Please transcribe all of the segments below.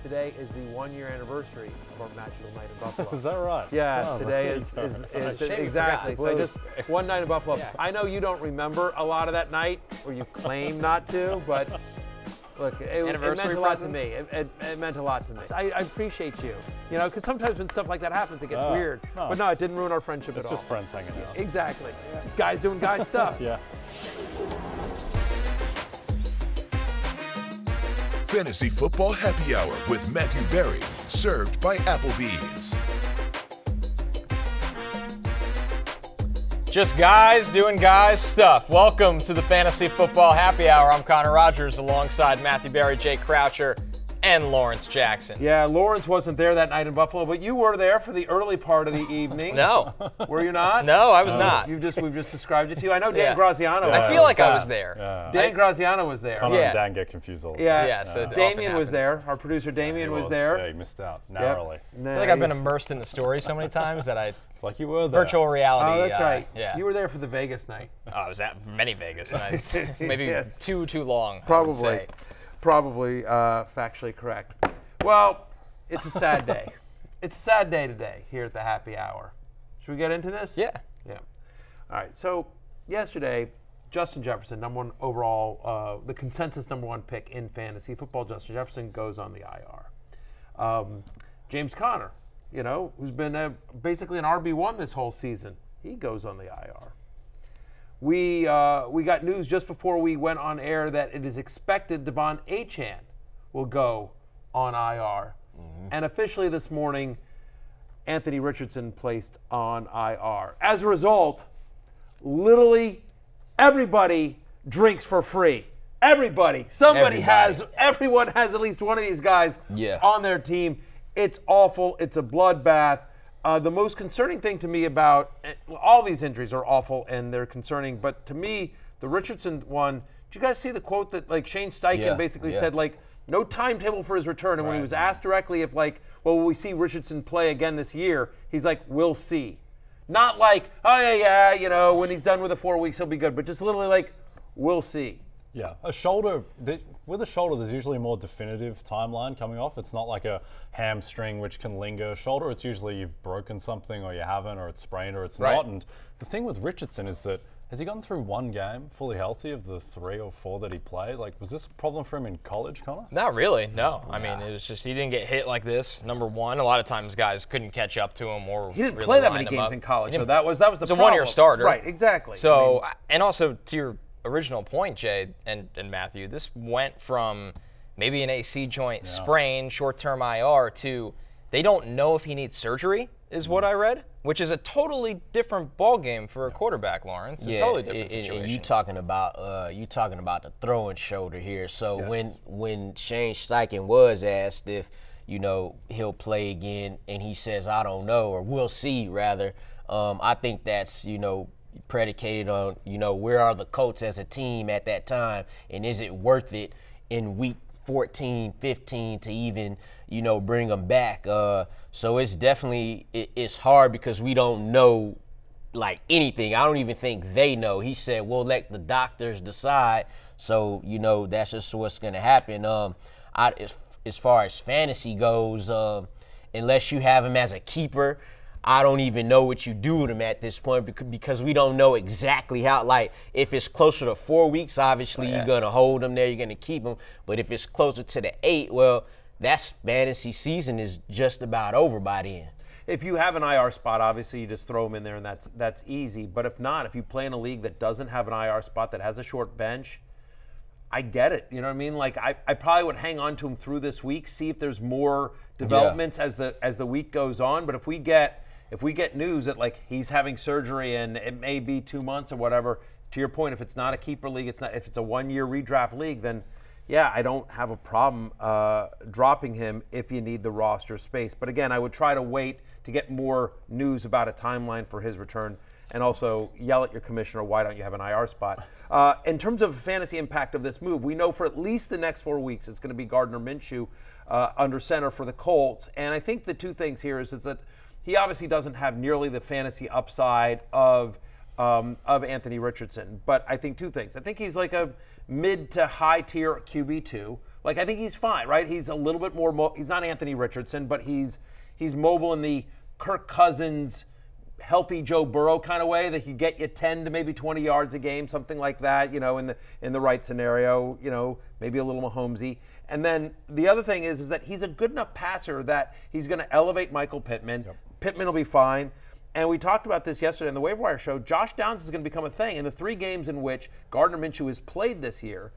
today is the 1-year anniversary of our magical night in Buffalo. Is that right? Yes, Oh, today is exactly. So just one night in Buffalo. Yeah. I know you don't remember a lot of that night, or you claim not to, but look, it meant a lot to me. It meant a lot to me. I appreciate you, because sometimes when stuff like that happens, it gets weird. No, but no, it didn't ruin our friendship at all. It's just friends hanging out. Exactly. Yeah. Just guys doing guy stuff. Yeah. Fantasy Football Happy Hour with Matthew Berry, served by Applebee's. Just guys doing guys stuff. Welcome to the Fantasy Football Happy Hour. I'm Connor Rogers alongside Matthew Berry, Jake Croucher, and Lawrence Jackson. Yeah, Lawrence wasn't there that night in Buffalo, but you were there for the early part of the evening. No. Were you not? No, I was not. We've just described it to you. I know Dan Graziano was. I feel like I was there. Yeah. Dan Graziano was there. Connor and Dan get confused all the time. Yeah. So Damien was there. Our producer Damien was there. Yeah, he missed out narrowly. I feel like I've been immersed in the story so many times that It's like you were there. Virtual reality. Oh, that's right. Yeah. You were there for the Vegas night. Oh, I was at many Vegas nights. Maybe too long. Probably factually correct. Well, it's a sad day. It's a sad day today here at the Happy Hour. Should we get into this? Yeah. Yeah. All right. So yesterday, Justin Jefferson, number one overall, the consensus number one pick in fantasy football, Justin Jefferson goes on the IR. James Conner, who's been basically an RB1 this whole season, he goes on the IR. We got news just before we went on air that it is expected Devon Achane will go on IR. Mm-hmm. And officially this morning, Anthony Richardson placed on IR. As a result, literally everybody drinks for free. Everybody. Everyone has at least one of these guys on their team. It's awful. It's a bloodbath. The most concerning thing to me about all these injuries are awful and they're concerning, but to me, the Richardson one, did you guys see the quote that Shane Steichen basically said, no timetable for his return, and when he was asked directly if will we see Richardson play again this year, he's like, we'll see. Not like, when he's done with the 4 weeks he'll be good, but just literally like, we'll see. Yeah, a shoulder, with a shoulder, there's usually a more definitive timeline coming off. It's not like a hamstring which can linger. Shoulder, it's usually you've broken something or you haven't, or it's sprained or it's not. And the thing with Richardson is that, has he gone through one game fully healthy of the 3 or 4 that he played? Was this a problem for him in college, Connor? Not really, no. I mean, it was just he didn't get hit like this, number one. A lot of times guys couldn't catch up to him or he didn't play that many games in college, so that was the problem. It's a one-year starter. Right, exactly. So, and also to your original point, Jay and Matthew, this went from maybe an AC joint sprain, short-term IR, to they don't know if he needs surgery, is what I read, which is a totally different ballgame for a quarterback, Lawrence. A totally different situation. And you talking about the throwing shoulder here. So when Shane Steichen was asked if he'll play again, and he says I don't know, or we'll see rather, I think that's predicated on where are the Colts as a team at that time, and is it worth it in week 14, 15 to even bring them back. So it's definitely it's hard because we don't know anything. I don't even think they know. He said we'll let the doctors decide. So that's just what's going to happen. As far as fantasy goes, unless you have him as a keeper, I don't even know what you do with him at this point because we don't know exactly how. If it's closer to 4 weeks, obviously you're going to hold him there, you're going to keep him. But if it's closer to the 8, well, that's fantasy season is just about over by then. If you have an IR spot, obviously you just throw him in there and that's easy. But if not, if you play in a league that doesn't have an IR spot, that has a short bench, I get it. You know what I mean? I probably would hang on to him through this week, see if there's more developments as the week goes on. But if we get news that he's having surgery and it may be 2 months or whatever, to your point, if it's not a keeper league, if it's a 1-year redraft league, then I don't have a problem dropping him if you need the roster space. But again, I would try to wait to get more news about a timeline for his return, and also yell at your commissioner, why don't you have an IR spot? In terms of fantasy impact of this move, we know for at least the next 4 weeks it's going to be Gardner Minshew under center for the Colts. And I think the two things here is that he obviously doesn't have nearly the fantasy upside of Anthony Richardson. But I think two things. I think he's like a mid to high tier QB2, Like, I think he's fine, right? He's a little bit more, he's not Anthony Richardson, but he's mobile in the Kirk Cousins, healthy Joe Burrow kind of way that he get you 10 to maybe 20 yards a game, something like that, in the right scenario, maybe a little Mahomesy. And then the other thing is that he's a good enough passer that he's going to elevate Michael Pittman. Yep. Pittman will be fine. And we talked about this yesterday in the Waiver Wire show. Josh Downs is going to become a thing. In the 3 games in which Gardner Minshew has played this year,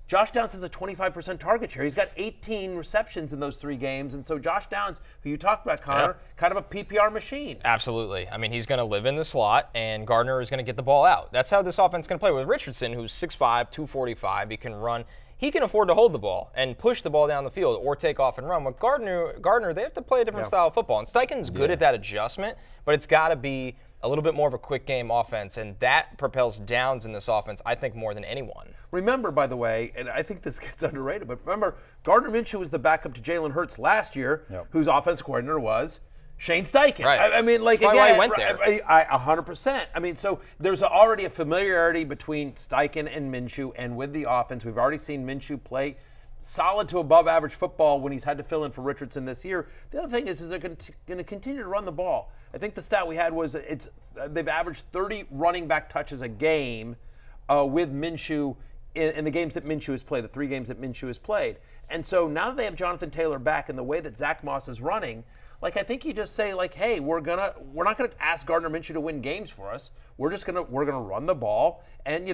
Josh Downs has a 25% target share. He's got 18 receptions in those 3 games. And so Josh Downs, who you talked about, Connor, kind of a PPR machine. Absolutely. I mean, he's going to live in the slot, and Gardner is going to get the ball out. That's how this offense is going to play. With Richardson, who's 6'5", 245, he can run. He can afford to hold the ball and push the ball down the field or take off and run. With Gardner, they have to play a different style of football. And Steichen's good at that adjustment, but it's got to be a little bit more of a quick game offense, and that propels Downs in this offense, I think, more than anyone. Remember, by the way, and I think this gets underrated, but remember, Gardner Minshew was the backup to Jalen Hurts last year, whose offensive coordinator was Shane Steichen. Right. I mean, like, that's again, why he went there. 100%. I mean, so there's already a familiarity between Steichen and Minshew, and with the offense, we've already seen Minshew play solid to above average football when he's had to fill in for Richardson this year. The other thing is they're going to continue to run the ball. I think the stat we had was they've averaged 30 running back touches a game with Minshew in the games that Minshew has played, the 3 games that Minshew has played. And so now that they have Jonathan Taylor back and the way that Zach Moss is running, like, I think you just say, like, hey, we're not gonna ask Gardner Minshew to win games for us. We're gonna run the ball and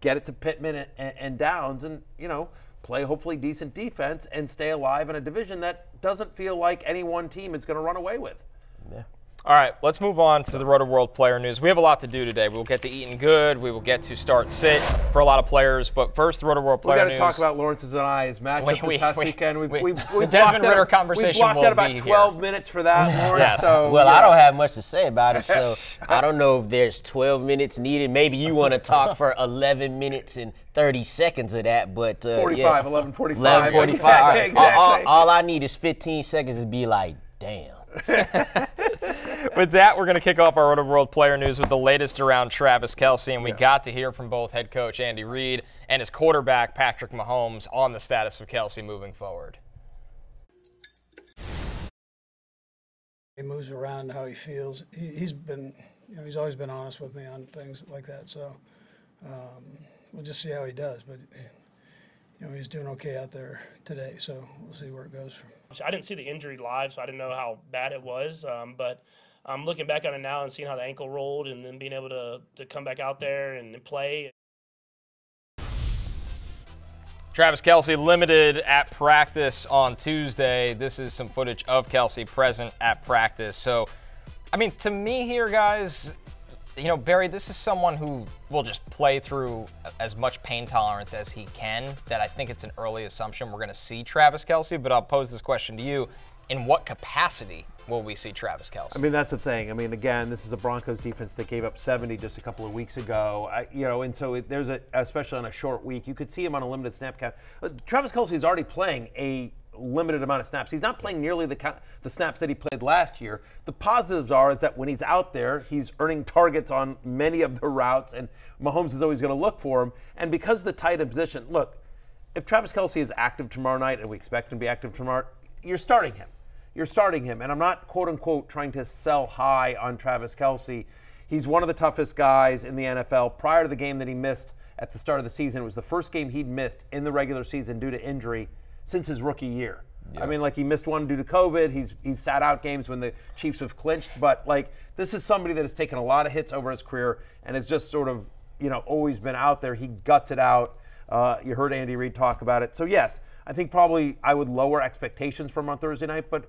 get it to Pittman and Downs and play hopefully decent defense and stay alive in a division that doesn't feel like any one team is going to run away with. Yeah. All right, let's move on to the Rotoworld player news. We have a lot to do today. We'll get to Eatin Good. We will get to start sit for a lot of players. But first, the Rotoworld player news. We got to talk about Lawrence's and I's matchup this past weekend. The Desmond Ritter conversation will be here. We blocked out about 12 minutes for that, Lawrence. Yes. So, I don't have much to say about it, so I don't know if there's 12 minutes needed. Maybe you want to talk for 11 minutes and 30 seconds of that, but 11:45. 11:45. Exactly. All I need is 15 seconds to be like, damn. With that, we're going to kick off our Rotoworld player news with the latest around Travis Kelce, and we got to hear from both head coach Andy Reid and his quarterback Patrick Mahomes on the status of Kelce moving forward. He moves around how he feels. He's been, he's always been honest with me on things like that. So we'll just see how he does. But he's doing okay out there today. So we'll see where it goes from. I didn't see the injury live, so I didn't know how bad it was. But I'm looking back on it now and seeing how the ankle rolled, and then being able to come back out there and play. Travis Kelce limited at practice on Tuesday. This is some footage of Kelce present at practice. So, I mean, to me here, guys, Barry, this is someone who will just play through as much pain tolerance as he can, that I think it's an early assumption we're going to see Travis Kelce. But I'll pose this question to you. In what capacity will we see Travis Kelce? I mean, that's the thing. I mean, again, this is a Broncos defense that gave up 70 just a couple of weeks ago. And so there's especially on a short week, you could see him on a limited snap count. Travis Kelce is already playing a limited amount of snaps. He's not playing nearly the snaps that he played last year. The positives is that when he's out there, he's earning targets on many of the routes, and Mahomes is always going to look for him. And because of the tight end position, look, if Travis Kelce is active tomorrow night, and we expect him to be active tomorrow, you're starting him. You're starting him. And I'm not, quote unquote, trying to sell high on Travis Kelce. He's one of the toughest guys in the NFL. Prior to the game that he missed at the start of the season, it was the first game he'd missed in the regular season due to injury since his rookie year. Yeah. I mean, like, he missed one due to COVID. He's sat out games when the Chiefs have clinched. But, like, this is somebody that has taken a lot of hits over his career and has just sort of, always been out there. He guts it out. You heard Andy Reid talk about it. So, yes, I think probably I would lower expectations from on Thursday night. But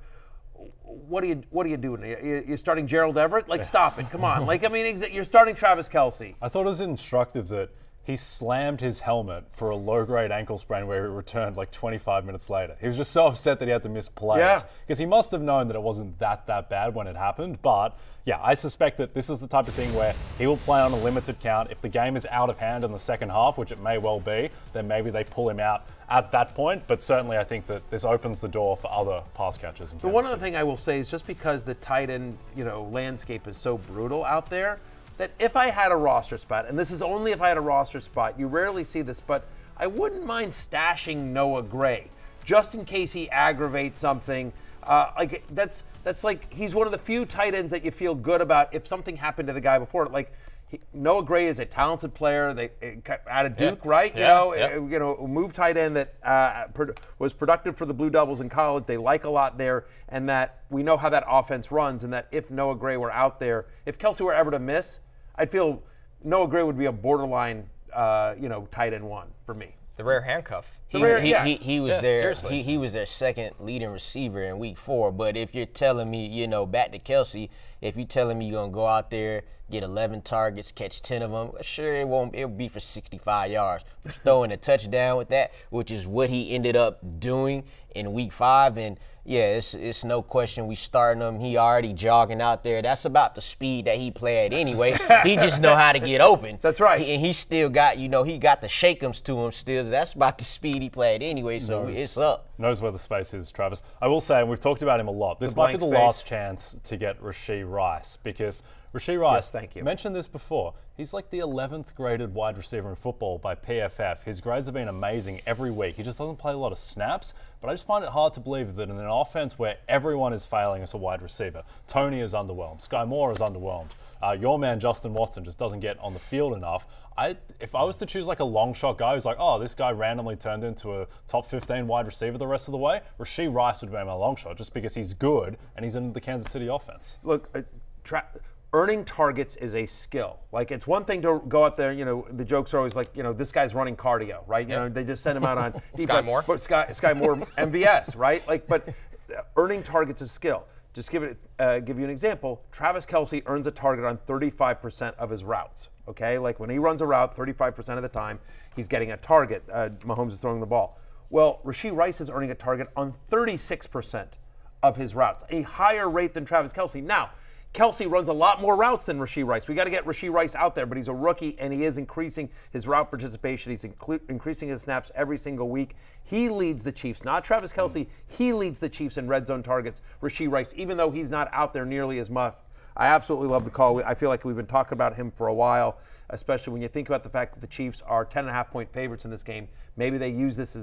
what are you doing? You're starting Gerald Everett? Like, stop it. Come on. Like, I mean, you're starting Travis Kelce. I thought it was instructive that he slammed his helmet for a low-grade ankle sprain where he returned like 25 minutes later. He was just so upset that he had to miss plays. Because he must have known that it wasn't that bad when it happened. But, yeah, I suspect that this is the type of thing where he will play on a limited count. If the game is out of hand in the second half, which it may well be, then maybe they pull him out at that point. But certainly I think that this opens the door for other pass catchers. The one other thing I will say is just because the tight end, landscape is so brutal out there, that if I had a roster spot, and this is only if I had a roster spot, you rarely see this, but I wouldn't mind stashing Noah Gray just in case he aggravates something. That's like he's one of the few tight ends that you feel good about if something happened to the guy before. Like Noah Gray is a talented player. They out of Duke, right? Move tight end that was productive for the Blue Devils in college. They like a lot there, and that we know how that offense runs. And that if Noah Gray were out there, if Kelce were ever to miss, I'd feel Noah Gray would be a borderline, tight end one for me. The rare handcuff. He was he was their second leading receiver in week 4. But if you're telling me, back to Kelce, if you're telling me you're gonna go out there, get 11 targets, catch 10 of them, sure it'll be for 65 yards. But you throw in a touchdown with that, which is what he ended up doing in week 5, and yeah, it's no question we starting him. He already jogging out there. That's about the speed that he played anyway. He just know how to get open. That's right. And he still got, he got the shake-ems to him still. That's about the speed he played anyway, so it's up. Knows where the space is, Travis. I will say, and we've talked about him a lot, this might be the last chance to get Rashee Rice, because Rashee Rice, yes, thank you. Mentioned this before, he's like the 11th graded wide receiver in football by PFF. His grades have been amazing every week. He just doesn't play a lot of snaps, but I just find it hard to believe that in an offense where everyone is failing as a wide receiver, Tony is underwhelmed, Sky Moore is underwhelmed, your man Justin Watson just doesn't get on the field enough. If I was to choose like a long shot guy who's like, oh, this guy randomly turned into a top 15 wide receiver the rest of the way, Rashee Rice would be my long shot just because he's good and he's in the Kansas City offense. Look, earning targets is a skill. Like, it's one thing to go out there, the jokes are always like, this guy's running cardio, right? They just send him out on Sky Moore. Sky Moore MVS, right? But earning targets is skill. Just give you an example. Travis Kelce earns a target on 35% of his routes, okay? Like, when he runs a route, 35% of the time, he's getting a target. Mahomes is throwing the ball. Well, Rashee Rice is earning a target on 36% of his routes, a higher rate than Travis Kelce. Now, Kelce runs a lot more routes than Rashee Rice. We got to get Rashee Rice out there, but he's a rookie, and he is increasing his route participation. He's increasing his snaps every single week. He leads the Chiefs, not Travis Kelce. He leads the Chiefs in red zone targets. Rashee Rice, even though he's not out there nearly as much. I absolutely love the call. I feel like we've been talking about him for a while, especially when you think about the fact that the Chiefs are 10.5-point favorites in this game. Maybe they use this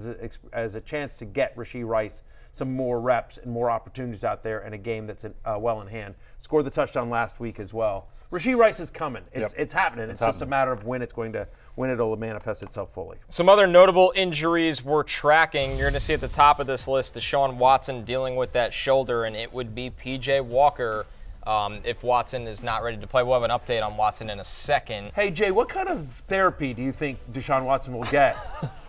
as a chance to get Rashee Rice some more reps and more opportunities out there in a game that's well in hand. Scored the touchdown last week as well. Rashee Rice is coming. It's happening. It's just a matter of when it'll manifest itself fully. Some other notable injuries we're tracking. You're going to see at the top of this list Deshaun Watson dealing with that shoulder, and it would be P.J. Walker if Watson is not ready to play. We'll have an update on Watson in a second. Hey, Jay, what kind of therapy do you think Deshaun Watson will get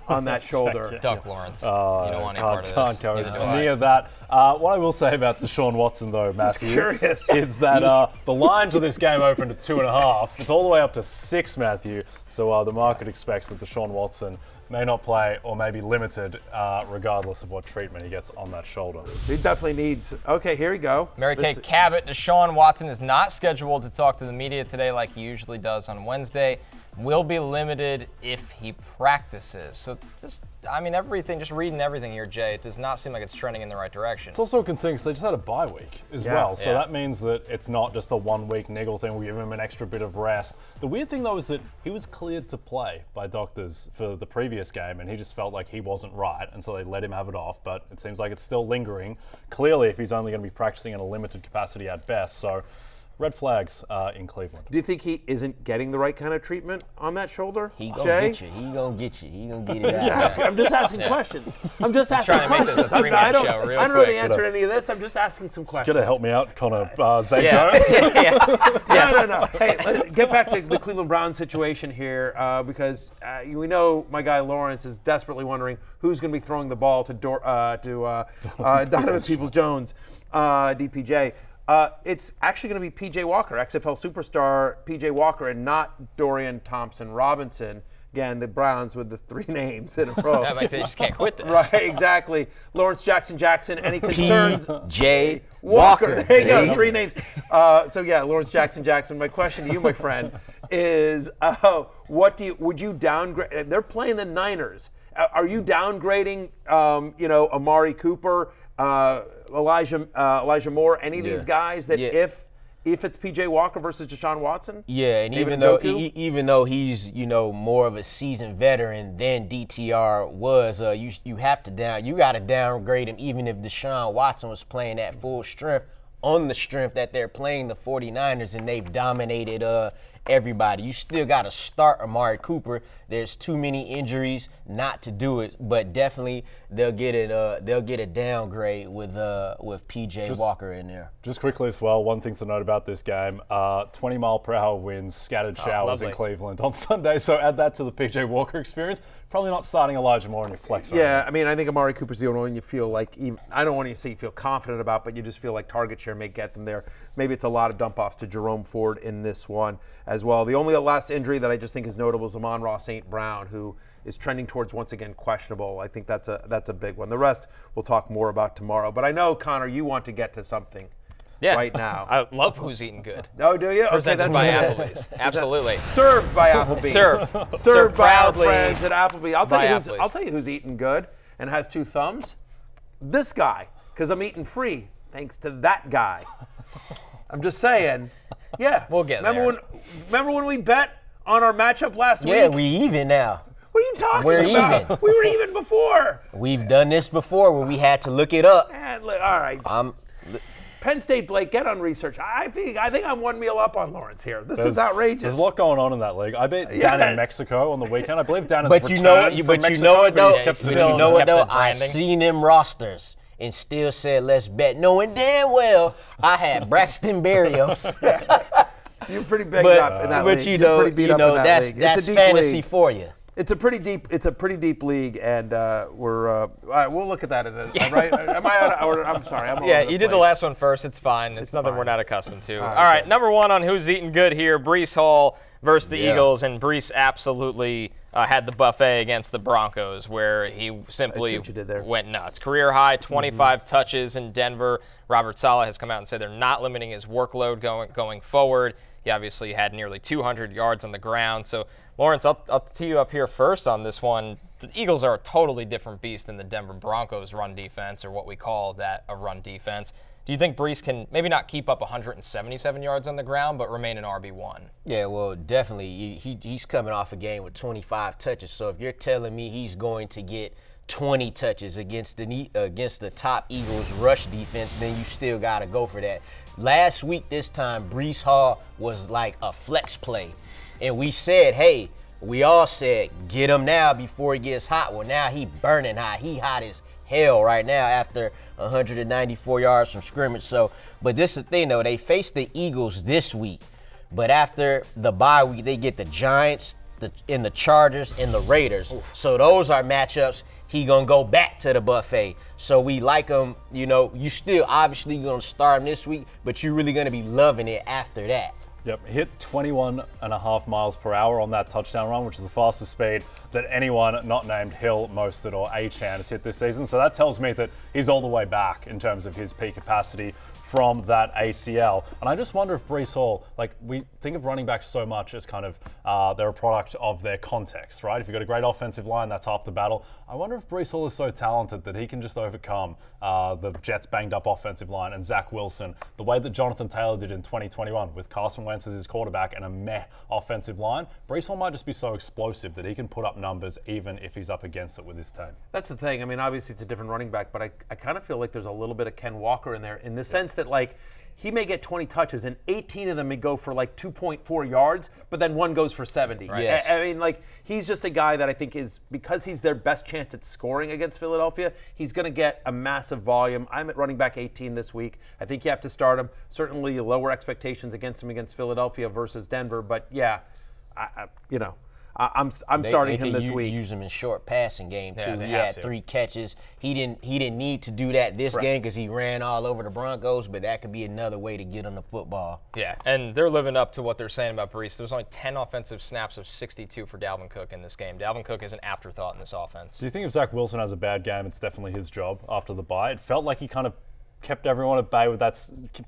on that shoulder? Doug Lawrence. You don't want any part of this. Can't go any of that. What I will say about Deshaun Watson, though, Matthew, is that the line to this game opened at 2.5. It's all the way up to 6, Matthew. So the market expects that Deshaun Watson may not play or may be limited regardless of what treatment he gets on that shoulder. He definitely needs. Okay, here we go. Mary Kay Cabot, Deshaun Watson is not scheduled to talk to the media today like he usually does on Wednesday. Will be limited if he practices. So everything, just reading everything here, Jay, it does not seem like it's trending in the right direction. It's also concerning because they just had a bye week as well. So that means that it's not just a 1 week niggle thing. We give him an extra bit of rest. The weird thing, though, is that he was cleared to play by doctors for the previous game, and he just felt like he wasn't right, and so they let him have it off. But it seems like it's still lingering. Clearly, if he's only going to be practicing in a limited capacity at best. So red flags in Cleveland. Do you think he isn't getting the right kind of treatment on that shoulder? He gonna get you. He gonna get you. He gonna get it out. I'm just asking questions. I'm just asking trying to make this a three-man show real quick. I don't know the answer to any of this. I'm just asking some questions. Gotta help me out, Connor. Zay Jones? No. Hey, let's get back to the Cleveland Browns situation here because we know my guy Lawrence is desperately wondering who's going to be throwing the ball to Donovan Peoples-Jones, DPJ. It's actually going to be P.J. Walker, XFL superstar P.J. Walker, and not Dorian Thompson-Robinson. Again, the Browns with the 3 names in a row. Yeah, like they just can't quit this. Right, exactly. Lawrence Jackson. Any concerns? P.J. Walker. There you go, 3 names. Lawrence Jackson. My question to you, my friend, is would you downgrade? They're playing the Niners. Are you downgrading, Amari Cooper, Elijah Moore, any of these guys that if if it's P.J. Walker versus Deshaun Watson. Yeah, and even though he's more of a seasoned veteran than DTR was, you got to downgrade him even if Deshaun Watson was playing at full strength on the strength that they're playing the 49ers and they've dominated everybody. You still got to start Amari Cooper. There's too many injuries not to do it, but definitely they'll get a downgrade with P.J. Walker in there. Just quickly as well, one thing to note about this game: 20-mile-per-hour winds, scattered showers in Cleveland on Sunday. So add that to the P.J. Walker experience. Probably not starting Elijah Moore in your flex. Yeah, I mean, I think Amari Cooper's the only one you feel like. I don't want to say you feel confident about, but you just feel like target share may get them there. Maybe it's a lot of dump offs to Jerome Ford in this one as well. The only last injury that I just think is notable is Amon-Ra St. Brown, who is trending towards once again questionable. I think that's a big one. The rest we'll talk more about tomorrow. But I know, Connor, you want to get to something right now. I love Who's Eatin Good. Oh, do you? Presented by Applebee's. Absolutely. Served by Applebee's. Served by our friends at Applebee's. I'll tell you who's eating good and has 2 thumbs. This guy, because I'm eating free thanks to that guy. I'm just saying. Yeah. We'll get there. Remember when we bet on our matchup last week? Yeah, we even now. What are you talking about? Even. We were even before. We've done this before where we had to look it up. All right. Penn State, Blake, get on research. I think I'm one meal up on Lawrence here. This is outrageous. There's a lot going on in that league. I bet Dan in Mexico on the weekend. I believe Dan is But you know what though? I branding. seen them rosters and still said let's bet, knowing damn well I had Braxton Berrios. You're pretty big up in that league. You're pretty beat up in that league. That's it's a deep fantasy league. for you. It's a pretty deep league, and we'll look at that in a right. Am I out of order? I'm sorry. I'm all over the you did the place. last one first. It's fine. It's nothing fine. we're not accustomed to. All All right, okay. number 1 on Who's Eatin Good here, Breece Hall versus the Eagles, and Breece absolutely had the buffet against the Broncos, where he simply went nuts. Career high, 25 touches in Denver. Robert Saleh has come out and said they're not limiting his workload going forward. He obviously had nearly 200 yards on the ground. So, Lawrence, I'll tee you up here first on this one. The Eagles are a totally different beast than the Denver Broncos run defense, or what we call that a run defense. Do you think Breece can maybe not keep up 177 yards on the ground, but remain an RB1? Yeah, well, definitely. He's coming off a game with 25 touches. So if you're telling me he's going to get 20 touches against the top Eagles rush defense, then you still got to go for that. Last week, this time, Breece Hall was like a flex play. And we said, hey, we all said, get him now before he gets hot. Well, now he burning hot. He hot as hell right now after 194 yards from scrimmage. So, but this is the thing, though. They face the Eagles this week. But after the bye week, they get the Giants, the Chargers, and the Raiders. Ooh. So those are matchups. He going to go back to the buffet. So we like him. You still obviously going to start him this week, but you're really going to be loving it after that. Yep, hit 21.5 miles per hour on that touchdown run, which is the fastest speed that anyone not named Hill, Mostert, or Achane has hit this season. So that tells me that he's all the way back in terms of his peak capacity from that ACL. And I just wonder if Breece Hall, we think of running backs so much as kind of they're a product of their context, right? If you've got a great offensive line, that's half the battle. I wonder if Breece Hall is so talented that he can just overcome the Jets' banged-up offensive line and Zach Wilson, the way that Jonathan Taylor did in 2021 with Carson Wentz as his quarterback and a meh offensive line. Breece Hall might just be so explosive that he can put up numbers even if he's up against it with his team. That's the thing. I mean, obviously it's a different running back, but I kind of feel like there's a little bit of Ken Walker in there in the sense that, he may get 20 touches and 18 of them may go for 2.4 yards, but then one goes for 70. Right. Yes. I mean, he's just a guy that I think is, because he's their best chance at scoring against Philadelphia, he's going to get a massive volume. I'm at running back 18 this week. I think you have to start him. Certainly lower expectations against him against Philadelphia versus Denver, but yeah, I'm starting him this week. Use him in short passing game too. Yeah, he had 3 catches. He didn't need to do that this game because he ran all over the Broncos, but that could be another way to get him the football. Yeah, and they're living up to what they're saying about Breece. There was only 10 offensive snaps of 62 for Dalvin Cook in this game. Dalvin Cook is an afterthought in this offense. Do you think if Zach Wilson has a bad game, it's definitely his job after the bye? It felt like he kind of kept everyone at bay with that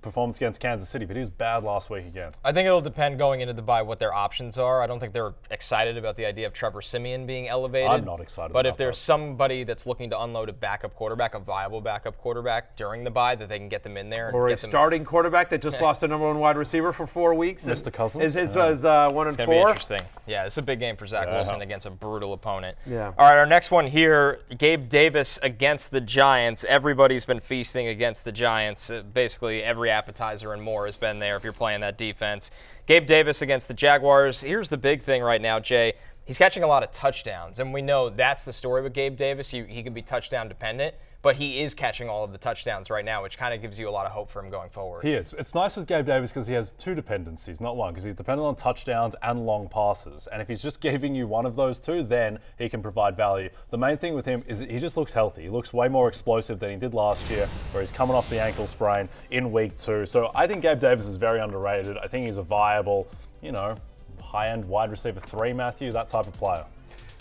performance against Kansas City, but he was bad last week again. I think it'll depend going into the bye what their options are. I don't think they're excited about the idea of Trevor Siemian being elevated. I'm not excited But about if there's somebody that's looking to unload a backup quarterback, a viable backup quarterback during the bye, that they can get them in there. Or a starting quarterback that just lost their number 1 wide receiver for 4 weeks. Mr. Cousins. Is 1 and 4. It's going to be interesting. Yeah, it's a big game for Zach Wilson against a brutal opponent. Yeah. All right, our next one here, Gabe Davis against the Giants. Everybody's been feasting against the Giants. Basically, every appetizer and more has been there if you're playing that defense. Gabe Davis against the Jaguars. Here's the big thing right now, Jay. He's catching a lot of touchdowns, and we know that's the story with Gabe Davis. He can be touchdown dependent, but he is catching all of the touchdowns right now, which kind of gives you a lot of hope for him going forward. He is. It's nice with Gabe Davis because he has 2 dependencies, not one, because he's dependent on touchdowns and long passes. And if he's just giving you one of those 2, then he can provide value. The main thing with him is that he just looks healthy. He looks way more explosive than he did last year, where he's coming off the ankle sprain in week 2. So I think Gabe Davis is very underrated. I think he's a viable, high-end wide receiver 3, Matthew, that type of player.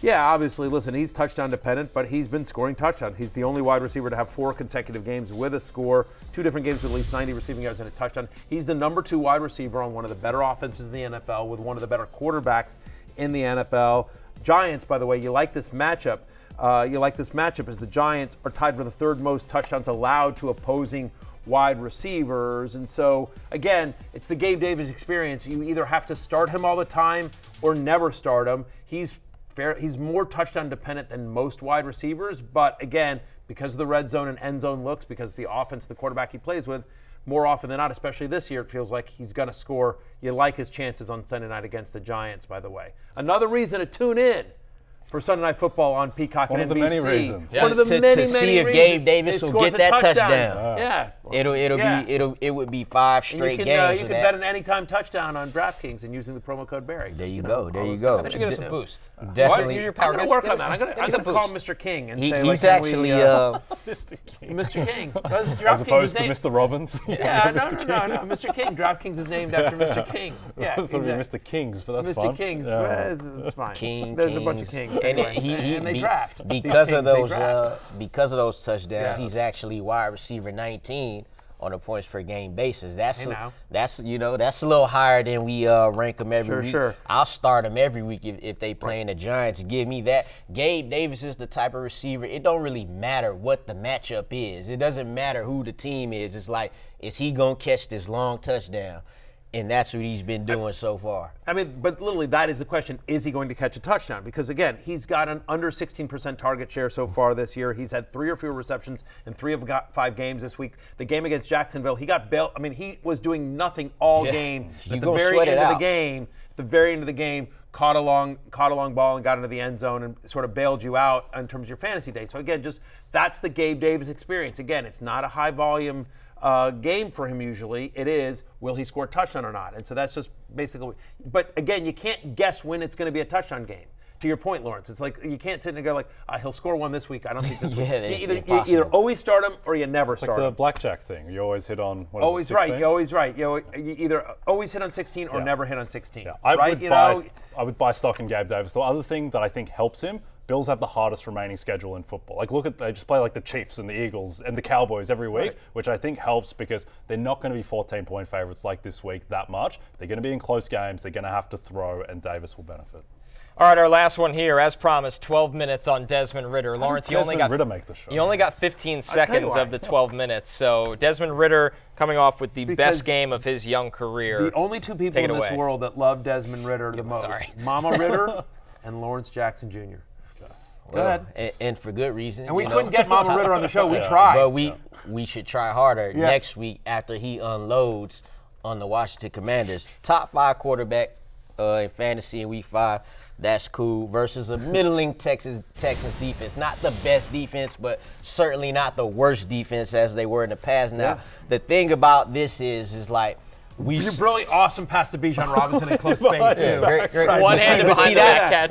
Yeah, obviously, listen, he's touchdown dependent, but he's been scoring touchdowns. He's the only wide receiver to have 4 consecutive games with a score, 2 different games with at least 90 receiving yards and a touchdown. He's the number 2 wide receiver on one of the better offenses in the NFL with one of the better quarterbacks in the NFL. Giants, by the way, you like this matchup. As the Giants are tied for the 3rd most touchdowns allowed to opposing wide receivers. And so, again, it's the Gabe Davis experience. You either have to start him all the time or never start him. He's more touchdown dependent than most wide receivers, but again, because of the red zone and end zone looks, because of the offense, the quarterback he plays with, more often than not, especially this year, it feels like he's going to score. You like his chances on Sunday night against the Giants, by the way. Another reason to tune in for Sunday Night Football on Peacock and NBC. One of the many reasons. One of the many see reasons. if Gabe Davis will get that touchdown. Yeah. It would be 5 straight games. You can bet an anytime touchdown on DraftKings and using the promo code Barry. There you go. There you go. That should get us a boost. Definitely. Use your power. I'm going to work on that. I'm going to call Mr. King and say, he's actually Mr. King. Mr. King. As opposed to Mr. Robbins. Yeah, no. Mr. King. DraftKings is named after Mr. King. Yeah, I thought it was Mr. Kings, but that's fine. Mr. Kings. Yeah. It's fine. King, There's a bunch of Kings. And they draft. Because of those touchdowns, he's actually wide receiver 19 on a points per game basis. That's a little higher than we rank him every week. Sure. I'll start him every week if they playing the Giants. Give me that. Gabe Davis is the type of receiver. It don't really matter what the matchup is. It doesn't matter who the team is. It's like, is he gonna catch this long touchdown? And that's what he's been doing so far. I mean, but literally that is the question. Is he going to catch a touchdown? Because, again, he's got an under 16% target share so far this year. He's had 3 or fewer receptions in 3 of 5 games this week. The game against Jacksonville, he got bailed. I mean, he was doing nothing all game. At the very end of the game, caught a long ball and got into the end zone and sort of bailed you out in terms of your fantasy day. So, again, that's the Gabe Davis experience. Again, it's not a high-volume game for him usually. It is, will he score a touchdown or not? And so that's just basically, but again, you can't guess when it's going to be a touchdown game. To your point, Lawrence, it's like you can't sit and go like, he'll score one this week. I don't think this week. You either always start him or you never start him. Like the blackjack thing. You always hit on, what always is it, 16? right. You're always right. You either always hit on 16 or never hit on 16. Yeah. I would buy stock in Gabe Davis. The other thing that I think helps him, Bills have the hardest remaining schedule in football. Like, they just play like the Chiefs and the Eagles and the Cowboys every week, which I think helps because they're not going to be 14-point favorites like this week that much. They're going to be in close games. They're going to have to throw, and Davis will benefit. All right, our last one here, as promised, 12 minutes on Desmond Ritter. Lawrence, you only got 15 seconds of the 12 minutes. So Desmond Ritter coming off with the best game of his young career. The only 2 people in this world that love Desmond Ritter the most, Mama Ritter and Lawrence Jackson Jr. Go ahead. And for good reason. And we couldn't get Mama Ritter on the show. We tried. But we should try harder next week after he unloads on the Washington Commanders. Top 5 quarterback in fantasy in week 5. That's cool. Versus a middling Texans defense. Not the best defense, but certainly not the worst defense as they were in the past. Now, the thing about this is like, you're really awesome pass to Bijan Robinson in close space, too. Great. One-handed behind that catch.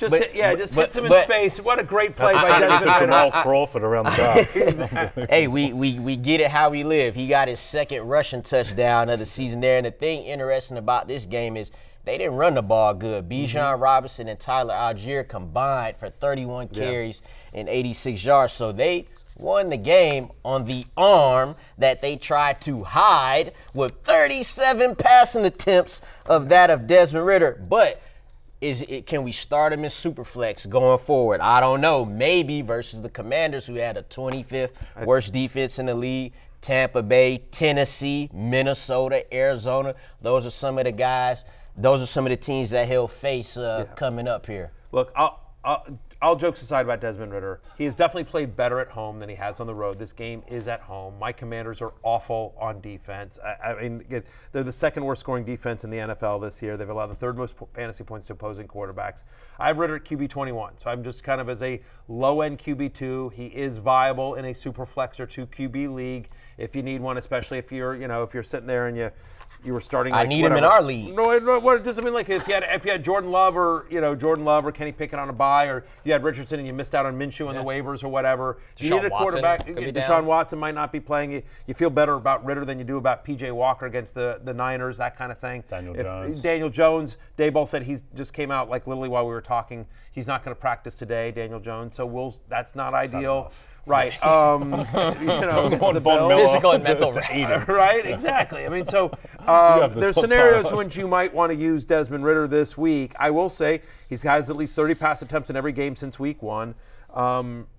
Just hits him in space. What a great play by Desmond. Jamal Crawford around the back. Hey, we get it how we live. He got his 2nd rushing touchdown of the season there. And the thing interesting about this game is they didn't run the ball good. Bijan Robinson and Tyler Algier combined for 31 carries and 86 yards. So they won the game on the arm that they tried to hide with 37 passing attempts of that of Desmond Ridder. But can we start him in Superflex going forward? I don't know. Maybe versus the Commanders, who had a 25th worst defense in the league. Tampa Bay, Tennessee, Minnesota, Arizona. Those are some of the guys. Those are some of the teams that he'll face coming up here. Look, all jokes aside about Desmond Ridder, he has definitely played better at home than he has on the road. This game is at home. My Commanders are awful on defense. I mean, they're the second worst scoring defense in the NFL this year. They've allowed the third most fantasy points to opposing quarterbacks. I have Ridder at QB 21, so I'm just kind of as a low-end QB 2. He is viable in a super flex or 2 QB league if you need one, especially if you're, if you're sitting there and you were starting. I need him in our league. No, what does it mean? Like if you had Jordan Love or Kenny Pickett on a bye, or you had Richardson and you missed out on Minshew on the waivers or whatever. You need a quarterback. Deshaun Watson might not be playing. You feel better about Ridder than you do about P.J. Walker against the Niners, that kind of thing. Daniel Jones. Dayball said he just came out like literally while we were talking. He's not going to practice today, Daniel Jones. So that's not ideal. Right. The physical and mental rest. Right, exactly. I mean, so there's scenarios in which you might want to use Desmond Ridder this week. I will say he has at least 30 pass attempts in every game since week 1.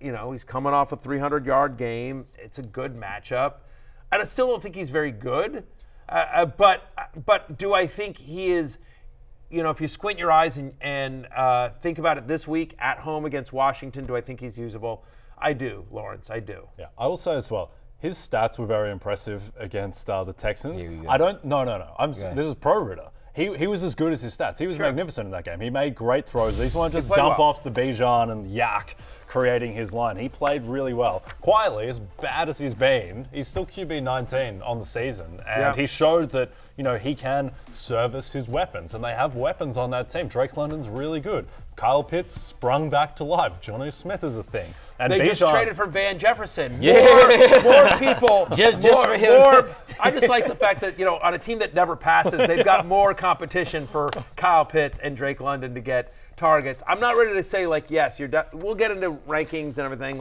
He's coming off a 300-yard game. It's a good matchup. And I still don't think he's very good. But do I think he is, if you squint your eyes and think about it this week at home against Washington, do I think he's usable? I do, Lawrence. I do. Yeah, I will say as well, his stats were very impressive against the Texans. No. This is pro Ridder. He was as good as his stats. He was magnificent in that game. He made great throws. These weren't just dump offs to Bijan and Yak creating his line. He played really well. Quietly, as bad as he's been, he's still QB 19 on the season. And he showed that, he can service his weapons. And they have weapons on that team. Drake London's really good. Kyle Pitts sprung back to life. Jonnu Smith is a thing. And they Bijan, just traded for Van Jefferson. More people. just for him. I just like the fact that, on a team that never passes, they've got more competition for Kyle Pitts and Drake London to get targets. I'm not ready to say, yes, we'll get into rankings and everything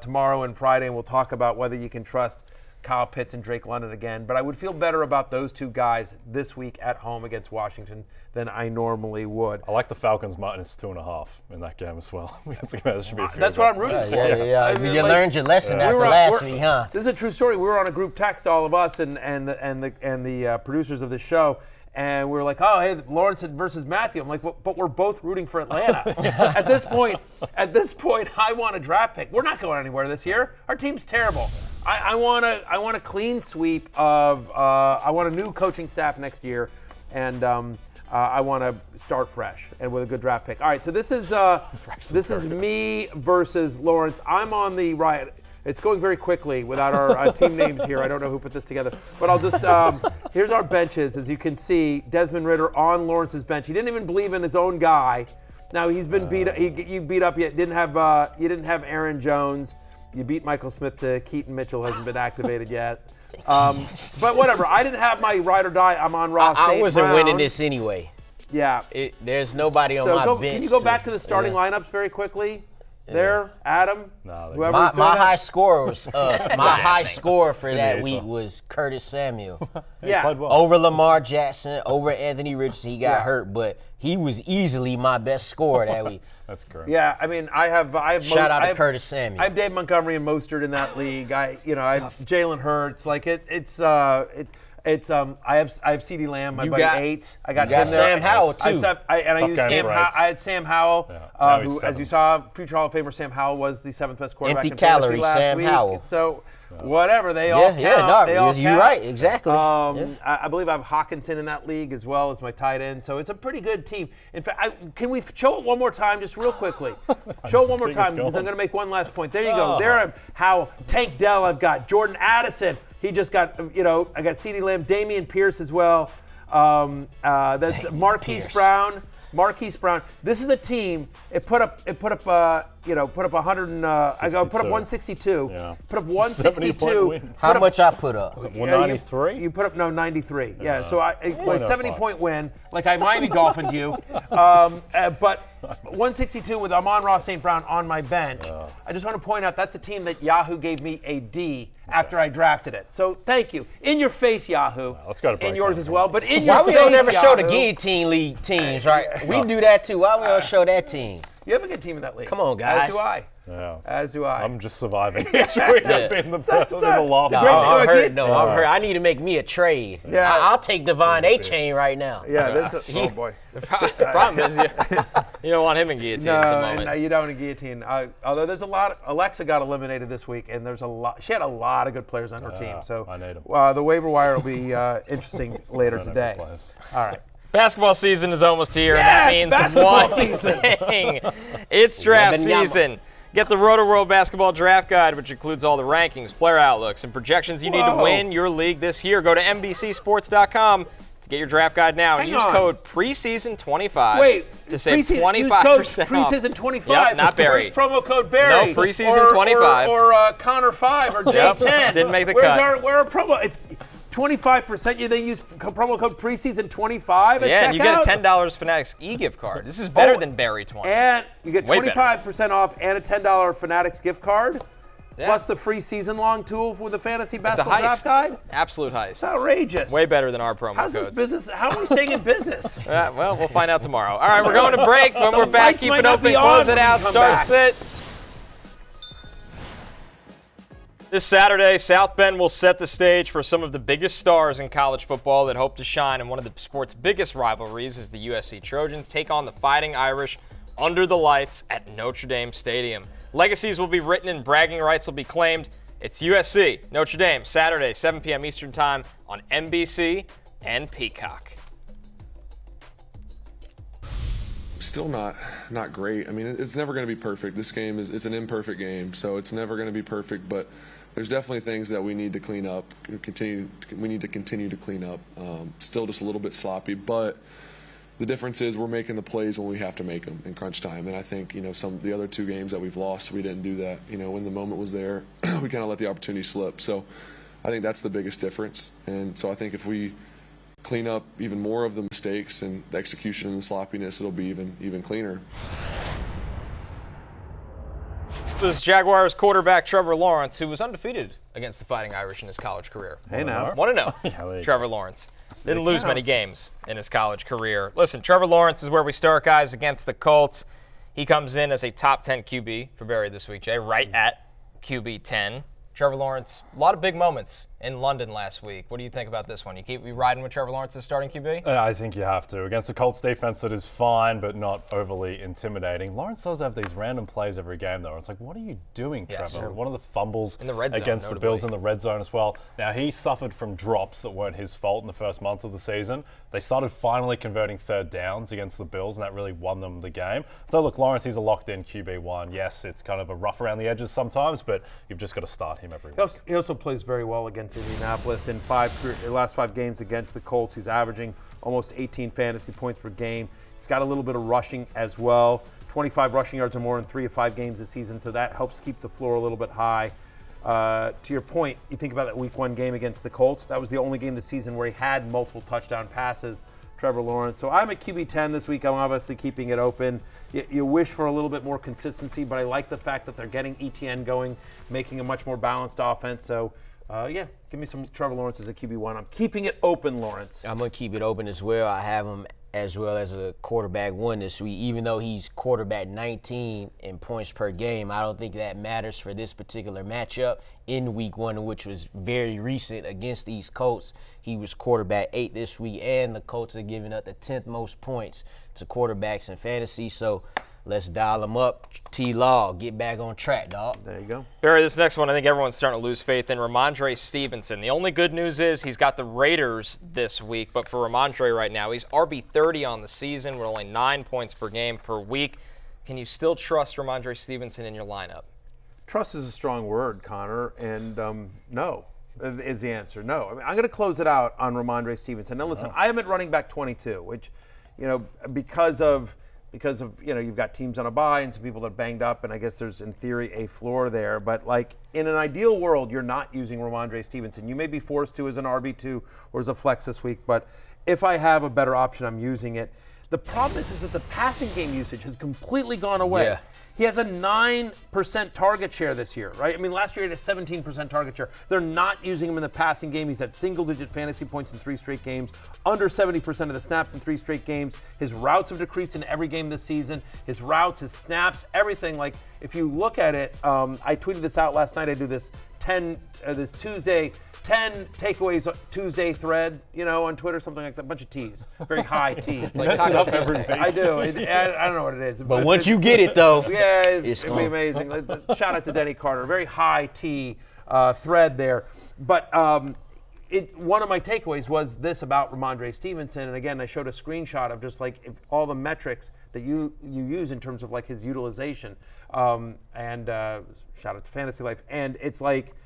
tomorrow and Friday, and we'll talk about whether you can trust Kyle Pitts and Drake London again. But I would feel better about those two guys this week at home against Washington than I normally would. I like the Falcons minus 2.5 in that game as well. That's what I'm rooting for. Yeah. You learned your lesson after last week, huh? This is a true story. We were on a group text, all of us, and the producers of this show. And we were like, oh, hey, Lawrence versus Matthew. I'm like, but we're both rooting for Atlanta. At this point, I want a draft pick. We're not going anywhere this year. Our team's terrible. I want a clean sweep of. I want a new coaching staff next year, and I want to start fresh and with a good draft pick. All right, so this is me versus Lawrence. I'm on the right. It's going very quickly without our team names here. I don't know who put this together. But I'll just here's our benches. As you can see, Desmond Ridder on Lawrence's bench. He didn't even believe in his own guy. Now he's been beat up. You beat up yet. You didn't have Aaron Jones. You beat Michael Smith to Keaton Mitchell hasn't been activated yet. But whatever. I didn't have my ride or die. I'm on Ross St. I wasn't winning this anyway. Yeah. There's nobody on my bench. Can you go back to the starting lineups very quickly? There, Adam. My high score was my high score for that week was Curtis Samuel. Over Lamar Jackson, over Anthony Richardson. He got hurt, but he was easily my best scorer that week. That's correct. Yeah, I mean, I have shout out to Curtis Samuel. I have Dave Montgomery and Mostert in that league. I have Jalen Hurts. I have CeeDee Lamb. My buddy 8. I got him there. Sam Howell too. I had Sam Howell, who, as you saw, future Hall of Famer Sam Howell was the 7th best quarterback in fantasy last week. Howell. So whatever, they all count. You're right, exactly. I believe I have Hawkinson in that league as well as my tight end. So it's a pretty good team. In fact, can we show it one more time, just real quickly? Show it one more time because I'm going to make one last point. There you go. There, how Tank Dell I've got. Jordan Addison. He just got, I got CeeDee Lamb, Dameon Pierce as well. That's Marquise Brown. This is a team. It put up put up 100 and I go put up 162. Yeah. Put up 70-point 162. win. How much I put up? 193. You put up 93. Yeah. So a 70-point win. Like I Miami Dolphined you, but 162 with Amon-Ra St. Brown on my bench. I just want to point out that's a team that Yahoo gave me a D after I drafted it. So thank you. In your face, Yahoo. Let's go to break. And yours as well. But in your Why face, we don't ever show the Yahoo. guillotine league teams, right? We do that too. Why we don't show that team? You have a good team in that league. Come on, guys. As do I. Yeah. As do I. I'm just surviving each week. I've been the loft. No, I'm hurt. No, I'm hurt. I need to make me a trade. Yeah. I'll take Devon A-Chain right now. Yeah, that's oh boy. The problem is you don't want him in guillotine at the moment. No, you don't in guillotine. Although there's a lot. Alexa got eliminated this week, and there's a lot. She had a lot of good players on her team. So I need 'em. The waiver wire will be interesting later today. All right. Basketball season is almost here, and that means basketball one season. thing. It's draft season. Get the Rotoworld Basketball Draft Guide, which includes all the rankings, player outlooks, and projections you need to win your league this year. Go to NBCSports.com to get your draft guide now and use code preseason25 to save 25% use code off. preseason25. Yep, not Barry. Where's promo code Barry? No, preseason25. Or Connor 5 or J10. Yep, didn't make the cut. Where are promo? It's 25%. You then use promo code preseason25 Yeah, and you get a checkout? $10 Fanatics e-gift card. This is better than Barry 20. And you get Way 25% off and a $10 Fanatics gift card. Yeah. Plus the free season-long tool with the fantasy It's a basketball draft heist. guide. Absolute heist. It's outrageous. Way better than our promo How's codes. this business? How are we staying in business? Well, we'll find out tomorrow. All right, we're going to break. When we're back, lights keep might it not open, be on close it when we out, come start back. sit. This Saturday, South Bend will set the stage for some of the biggest stars in college football that hope to shine, and one of the sport's biggest rivalries is the USC Trojans take on the Fighting Irish under the lights at Notre Dame Stadium. Legacies will be written and bragging rights will be claimed. It's USC, Notre Dame, Saturday, 7 p.m. Eastern Time on NBC and Peacock. Still not great. I mean, it's never going to be perfect. This game it's an imperfect game, so it's never going to be perfect, but there's definitely things that we need to clean up. We need to continue to clean up. Still just a little bit sloppy, but the difference is we're making the plays when we have to make them in crunch time. And I think some of the other two games that we've lost, we didn't do that. When the moment was there, we kind of let the opportunity slip. So I think that's the biggest difference. And so I think if we clean up even more of the mistakes and the execution and the sloppiness, it'll be even cleaner. This is Jaguars quarterback Trevor Lawrence, who was undefeated against the Fighting Irish in his college career. Hey now. 1-0. Trevor Lawrence. Didn't lose many games in his college career. Listen, Trevor Lawrence is where we start, guys, against the Colts. He comes in as a top 10 QB for Barry this week, Jay, right at QB 10. Trevor Lawrence, a lot of big moments in London last week. What do you think about this one? You keep riding with Trevor Lawrence as starting QB? I think you have to. Against the Colts defense that is fine but not overly intimidating. Lawrence does have these random plays every game, though. It's like, what are you doing, Yes. Trevor? One of the fumbles In the red zone, against the notably. Bills in the red zone as well. Now, he suffered from drops that weren't his fault in the first month of the season. They started finally converting third downs against the Bills, and that really won them the game. So, look, Lawrence, he's a locked-in QB1. Yes, it's kind of a rough around the edges sometimes, but you've just got to start him every week. He also plays very well against Indianapolis. In the last 5 games against the Colts, he's averaging almost 18 fantasy points per game. He's got a little bit of rushing as well. 25 rushing yards or more in 3 of 5 games this season, so that helps keep the floor a little bit high. To your point, you think about that Week 1 game against the Colts. That was the only game this season where he had multiple touchdown passes, Trevor Lawrence. So I'm at QB 10 this week. I'm obviously keeping it open. You wish for a little bit more consistency, but I like the fact that they're getting ETN going, making a much more balanced offense. So, give me some Trevor Lawrence as a QB1. I'm keeping it open, Lawrence. I'm going to keep it open as well. I have him as well as a quarterback 1 this week. Even though he's quarterback 19 in points per game, I don't think that matters for this particular matchup in Week 1, which was very recent against these Colts. He was quarterback 8 this week, and the Colts are giving up the 10th most points to quarterbacks in fantasy. So let's dial him up. T-Law, get back on track, dog. There you go. Barry, this next one, I think everyone's starting to lose faith in. Rhamondre Stevenson. The only good news is he's got the Raiders this week, but for Rhamondre right now, he's RB30 on the season with only 9 points per game per week. Can you still trust Rhamondre Stevenson in your lineup? Trust is a strong word, Connor, and no is the answer. No. I mean, I'm going to close it out on Rhamondre Stevenson. Now, listen, I am at running back 22, which, because of because of, you've got teams on a bye and some people that are banged up, and I guess there's, in theory, a floor there. But, like, in an ideal world, you're not using Rhamondre Stevenson. You may be forced to as an RB2 or as a flex this week, but if I have a better option, I'm using it. The problem is that the passing game usage has completely gone away. Yeah. He has a 9% target share this year, right? I mean, last year he had a 17% target share. They're not using him in the passing game. He's had single-digit fantasy points in 3 straight games, under 70% of the snaps in 3 straight games. His routes have decreased in every game this season. His routes, his snaps, everything. Like, if you look at it, I tweeted this out last night. I do this Tuesday 10 takeaways Tuesday thread, on Twitter, something like that. A bunch of T's, very high T. It's like Taco Tuesday. I do. I don't know what it is. But once you get it, though, yeah, it'd be amazing. Shout out to Denny Carter. Very high T thread there. But one of my takeaways was this about Rhamondre Stevenson. And again, I showed a screenshot of just like all the metrics that you use in terms of like his utilization. And shout out to Fantasy Life. And it's like,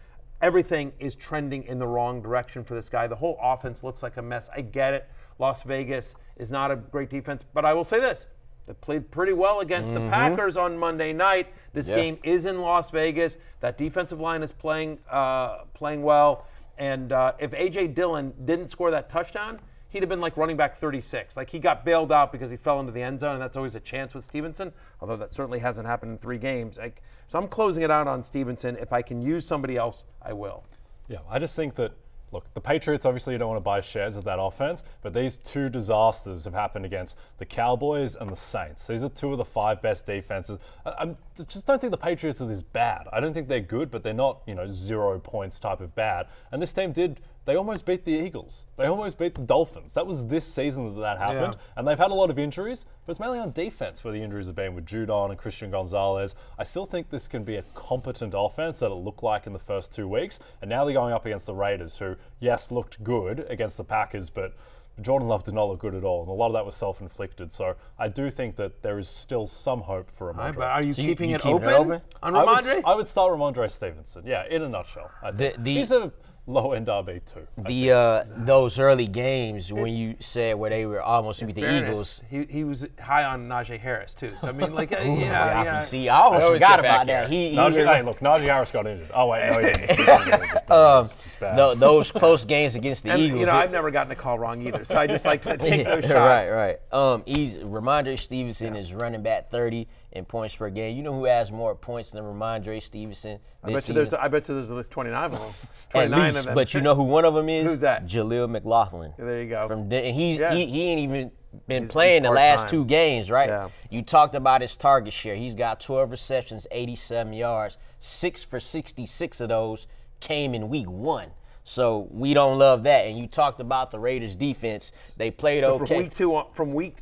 everything is trending in the wrong direction for this guy. The whole offense looks like a mess. I get it. Las Vegas is not a great defense, but I will say this. They played pretty well against the Packers on Monday night. This game is in Las Vegas. That defensive line is playing well. And if A.J. Dillon didn't score that touchdown, he'd have been like running back 36. Like, he got bailed out because he fell into the end zone, and that's always a chance with Stevenson, although that certainly hasn't happened in 3 games. So I'm closing it out on Stevenson. If I can use somebody else, I will. Yeah, I just think that, look, the Patriots, obviously you don't want to buy shares of that offense, but these 2 disasters have happened against the Cowboys and the Saints. These are 2 of the 5 best defenses. I just don't think the Patriots are this bad. I don't think they're good, but they're not, 0 points type of bad. And this team they almost beat the Eagles. They almost beat the Dolphins. That was this season that happened. Yeah. And they've had a lot of injuries, but it's mainly on defense where the injuries have been with Jeudy and Christian Gonzalez. I still think this can be a competent offense that it looked like in the first 2 weeks. And now they're going up against the Raiders, who, yes, looked good against the Packers, but Jordan Love did not look good at all. And a lot of that was self-inflicted. So I do think that there is still some hope for Rhamondre. Are you keeping it open on Rhamondre? I would start Rhamondre Stevenson. Yeah, in a nutshell. He's a low-end RB2. Those early games when you said where they were almost beat the Eagles. He was high on Najee Harris, too. So, I mean, like, See, I almost forgot about that. Najee Harris got injured. Oh, wait, no, he didn't. Those close games against the Eagles. I've never gotten a call wrong either, so I just like to take those shots. Right. Rhamondre Stevenson is running back 30 in points per game. You know who has more points than Rhamondre Stevenson this season? I bet you there's at least 29 of them. 29 of them. But you know who one of them is? Who's that? Jaleel McLaughlin. There you go. He ain't even been playing the last 2 games, right? Yeah. You talked about his target share. He's got 12 receptions, 87 yards. 6 for 66 of those came in week 1. So we don't love that. And you talked about the Raiders defense. They played okay. From week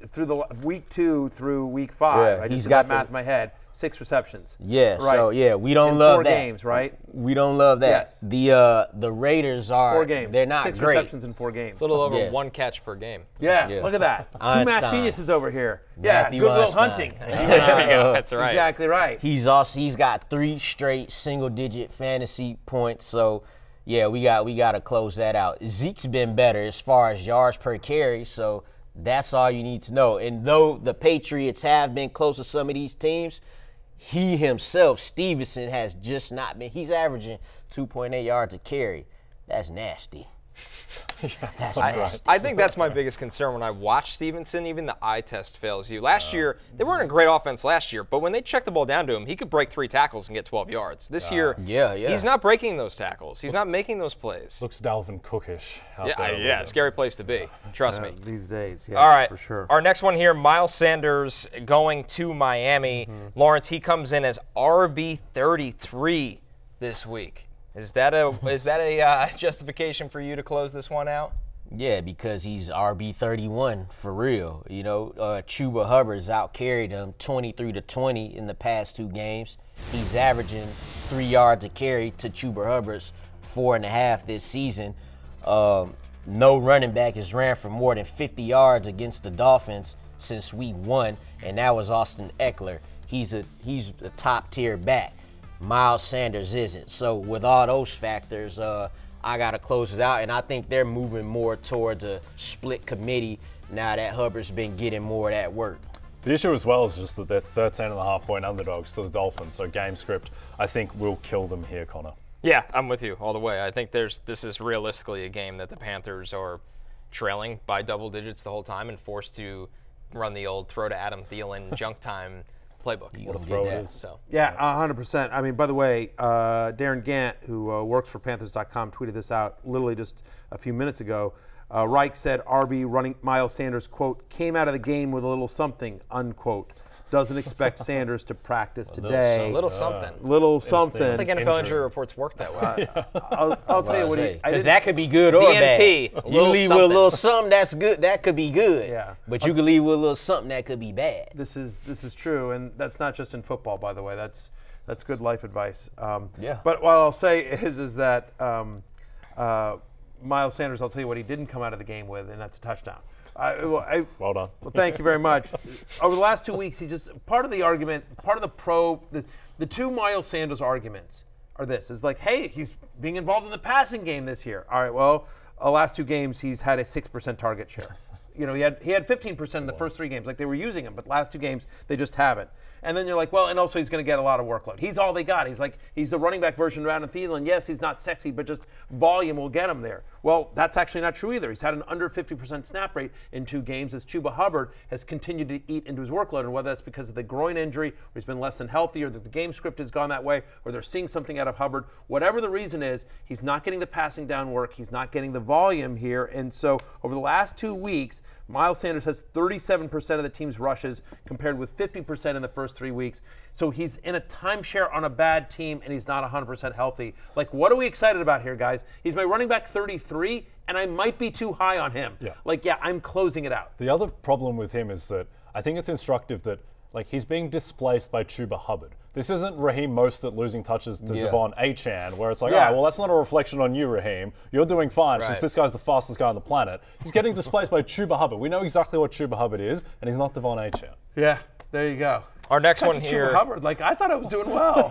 2 through week 5. I just got math in my head. 6 receptions. Yeah. Right. So we don't love 4 that. games, right? We don't love that. Yes. The Raiders are 4 games. They're not 6 great. receptions in 4 games. It's a little over 1 catch per game. Yeah. Look at that. 2 math geniuses over here. Goodwill Hunting. There we go. That's right. Exactly right. He's got 3 straight single-digit fantasy points. So. Yeah, we got to close that out. Zeke's been better as far as yards per carry, so that's all you need to know. And though the Patriots have been close to some of these teams, he himself, Stevenson, has just not been. He's averaging 2.8 yards a carry. That's nasty. I think that's my biggest concern when I watch Stevenson. Even the eye test fails you. Last year, they weren't a great offense last year, but when they checked the ball down to him, he could break 3 tackles and get 12 yards. This year, he's not breaking those tackles. He's not making those plays. Looks Dalvin Cookish. Scary place to be. Trust me. These days, yes, all right, for sure. Our next one here, Miles Sanders going to Miami. Lawrence, he comes in as RB 33 this week. Is that a justification for you to close this one out? Yeah, because he's RB 31 for real. Chuba Hubbard's outcarried him 23-20 in the past 2 games. He's averaging 3 yards a carry to Chuba Hubbard's 4.5 this season. No running back has ran for more than 50 yards against the Dolphins since week 1, and that was Austin Eckler. He's a top tier back. Miles Sanders isn't. So with all those factors, I got to close it out. And I think they're moving more towards a split committee now that Hubbard's been getting more of that work. The issue as well is just that they're 13.5-point underdogs to the Dolphins, so game script, I think, will kill them here, Connor. Yeah, I'm with you all the way. I think this is realistically a game that the Panthers are trailing by double digits the whole time and forced to run the old throw to Adam Thielen junk time playbook. What a throw it is. So. Yeah, 100%. I mean, by the way, Darren Gant, who works for Panthers.com, tweeted this out literally just a few minutes ago. Reich said RB running Miles Sanders, quote, came out of the game with a little something, unquote. Doesn't expect Sanders to practice today. A little something. Little something. I don't think NFL injury reports work that way. I'll tell you what because that could be good or DNP, bad. You leave with a little something that's good, that could be good. Yeah. But you could leave with a little something that could be bad. This is true, and that's not just in football, by the way. That's good life advice. Yeah. But what I'll say is that Miles Sanders, I'll tell you what he didn't come out of the game with, and that's a touchdown. Well done. Well, thank you very much. Over the last 2 weeks, he just part of the argument, part of the two Miles Sanders arguments are this: is like, hey, he's being involved in the passing game this year. All right, well, the last 2 games he's had a 6% target share. You know, he had 15% in the first 3 games, like they were using him, but last 2 games they just haven't. And then you're like, well, and also he's going to get a lot of workload. He's all they got. He's the running back version of Adam Thielen. Yes, he's not sexy, but just volume will get him there. Well, that's actually not true either. He's had an under 50% snap rate in 2 games as Chuba Hubbard has continued to eat into his workload. And whether that's because of the groin injury, or he's been less than healthy, or that the game script has gone that way, or they're seeing something out of Hubbard, whatever the reason is, he's not getting the passing down work. He's not getting the volume here. And so over the last 2 weeks, Miles Sanders has 37% of the team's rushes compared with 50% in the first 3 weeks. So he's in a timeshare on a bad team, and he's not 100% healthy. Like, what are we excited about here, guys? He's my running back 33, and I might be too high on him. Yeah. I'm closing it out. The other problem with him is that I think it's instructive that he's being displaced by Chuba Hubbard. This isn't Raheem Mostert losing touches to Devon Achane, where it's like, all right, well, that's not a reflection on you, Raheem. You're doing fine. It's just this guy's the fastest guy on the planet. He's getting displaced by Chuba Hubbard. We know exactly what Chuba Hubbard is, and he's not Devon Achane. Yeah, there you go. Our next one here. Chuba Hubbard, I thought I was doing well.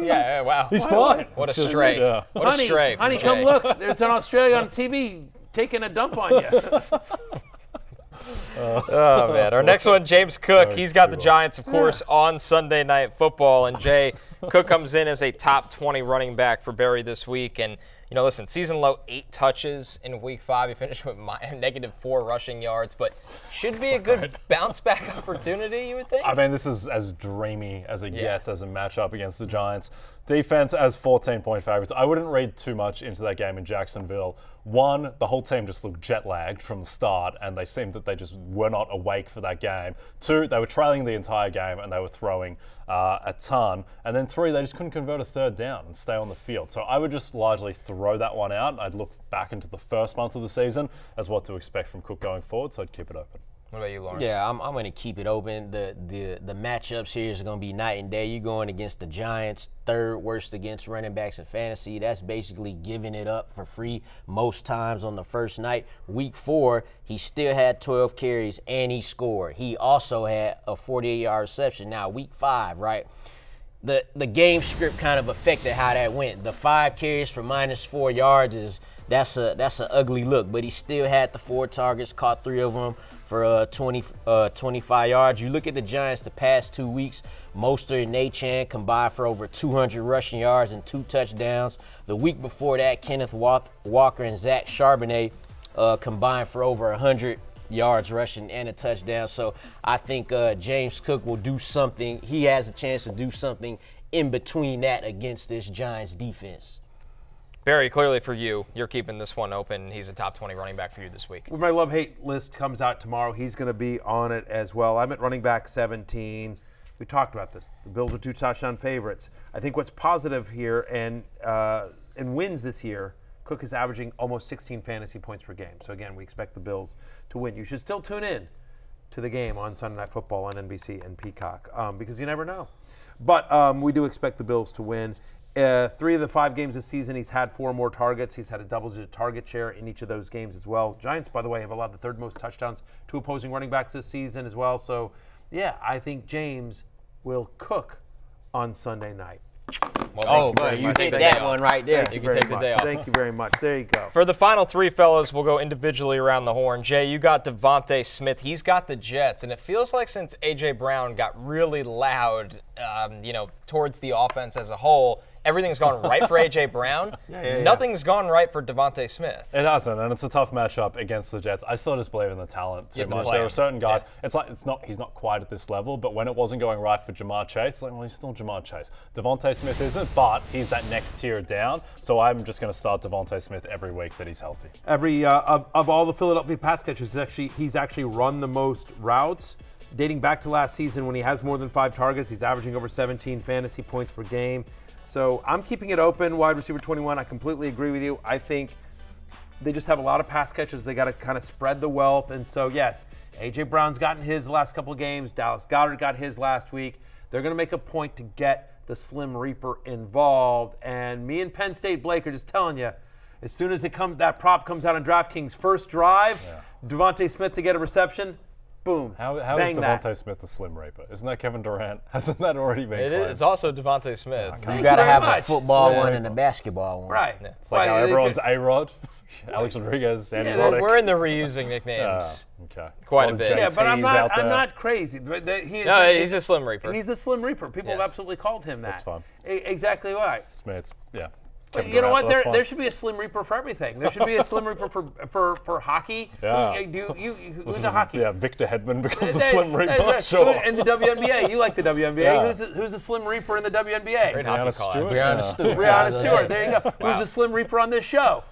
Yeah, wow. He's fine. What a stray. Yeah. What a stray. Honey, come look. There's an Australian on TV taking a dump on you. Oh, man. Our next one, James Cook. He's got the Giants, of course, on Sunday Night Football. And, Jay, Cook comes in as a top 20 running back for Barry this week. And, listen, season low 8 touches in week 5. He finished with -4 rushing yards, but should be a good bounce-back opportunity, you would think? I mean, this is as dreamy as it gets as a matchup against the Giants. Defense as 14-point favorites. I wouldn't read too much into that game in Jacksonville. 1, the whole team just looked jet-lagged from the start, and they seemed that they just were not awake for that game. 2, they were trailing the entire game, and they were throwing a ton. And then 3, they just couldn't convert a 3rd down and stay on the field. So I would just largely throw that one out. I'd look back into the first month of the season as what to expect from Cook going forward, so I'd keep it open. What about you, Lawrence? Yeah, I'm going to keep it open. The matchups here is going to be night and day. You're going against the Giants, 3rd worst against running backs in fantasy. That's basically giving it up for free most times on the first night. Week 4, he still had 12 carries and he scored. He also had a 48-yard reception. Now, week 5, right? The game script kind of affected how that went. The 5 carries for -4 yards that's an ugly look, but he still had the 4 targets, caught 3 of them for 25 yards. You look at the Giants the past 2 weeks, Mostert and Achane combined for over 200 rushing yards and 2 touchdowns. The week before that, Kenneth Walker and Zach Charbonnet combined for over 100 yards rushing and a touchdown. So I think James Cook will do something. He has a chance to do something in between that against this Giants defense. Barry, clearly for you, you're keeping this one open. He's a top 20 running back for you this week. When my love-hate list comes out tomorrow, he's going to be on it as well. I'm at running back 17. We talked about this. The Bills are 2 touchdown favorites. I think what's positive here and wins this year, Cook is averaging almost 16 fantasy points per game. So, again, we expect the Bills to win. You should still tune in to the game on Sunday Night Football on NBC and Peacock because you never know. But we do expect the Bills to win. 3 of the 5 games this season, he's had 4 more targets. He's had a double-digit target share in each of those games as well. Giants, by the way, have allowed the 3rd most touchdowns to opposing running backs this season as well. So, yeah, I think James will cook on Sunday night. Well, you hit that one right there. You can take the day off. Thank you very much. There you go. For the final three fellas, we'll go individually around the horn. Jay, you got DeVonta Smith. He's got the Jets, and it feels like since A.J. Brown got really loud, towards the offense as a whole, everything's gone right for A.J. Brown. Nothing's gone right for DeVonta Smith. It hasn't, and it's a tough matchup against the Jets. I still just believe in the talent too much. There are certain guys. He's not quite at this level, but when it wasn't going right for Jamar Chase, it's like, well, he's still Jamar Chase. DeVonta Smith isn't, but he's that next tier down. So I'm just going to start DeVonta Smith every week that he's healthy. Of all the Philadelphia pass catchers, he's actually run the most routes. Dating back to last season when he has more than 5 targets, he's averaging over 17 fantasy points per game. So I'm keeping it open, wide receiver 21. I completely agree with you. I think they just have a lot of pass catchers. They got to kind of spread the wealth. And so, yes, A.J. Brown's gotten his the last couple of games. Dallas Goedert got his last week. They're going to make a point to get the Slim Reaper involved. And me and Penn State Blake are just telling you, as soon as that prop comes out on DraftKings first drive, DeVonta Smith to get a reception, boom. How is DeVonta Smith the Slim Reaper? Isn't that Kevin Durant? Hasn't that already been claimed? It's also DeVonta Smith. You got to have a football one and a basketball one. Right. It's like how everyone's A-Rod. Alex Rodriguez, Andy Roddick. We're in the reusing nicknames. Okay. Quite a bit. Yeah, but I'm not crazy. He's a Slim Reaper. He's the Slim Reaper. People have absolutely called him that. That's fine. Exactly right. But you know what? There should be a Slim Reaper for everything. There should be a Slim Reaper for hockey. Yeah. Who's a hockey? Yeah, Victor Hedman becomes the Slim Reaper. Sure. In the WNBA, you like the WNBA. Yeah. Who's the Slim Reaper in the WNBA? Brianna Stewart. Brianna Stewart. There you go. Wow. Who's the Slim Reaper on this show?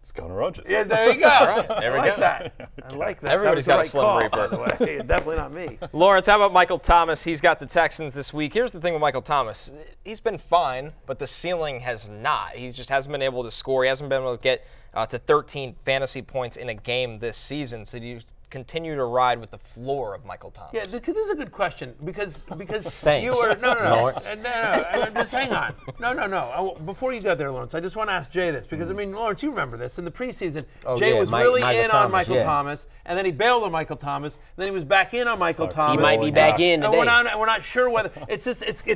It's Connor Rogers. Yeah, there you go. Right, there we I like go. That. I like that. Everybody's that got a Slim Reaper. By the way. Definitely not me. Lawrence, how about Michael Thomas? He's got the Texans this week. Here's the thing with Michael Thomas. He's been fine, but the ceiling has not. He just hasn't been able to score. He hasn't been able to get to 13 fantasy points in a game this season. So do you continue to ride with the floor of Michael Thomas? Yeah, this is a good question because Thanks. you are no, Lawrence. just hang on. No. Before you go there, Lawrence, I just want to ask Jay this because I mean, Lawrence, you remember this in the preseason. Jay was really in on Michael Thomas, and then he bailed on Michael Thomas, and then he was back in on Michael Thomas. He might be back in today. And we're not sure whether it's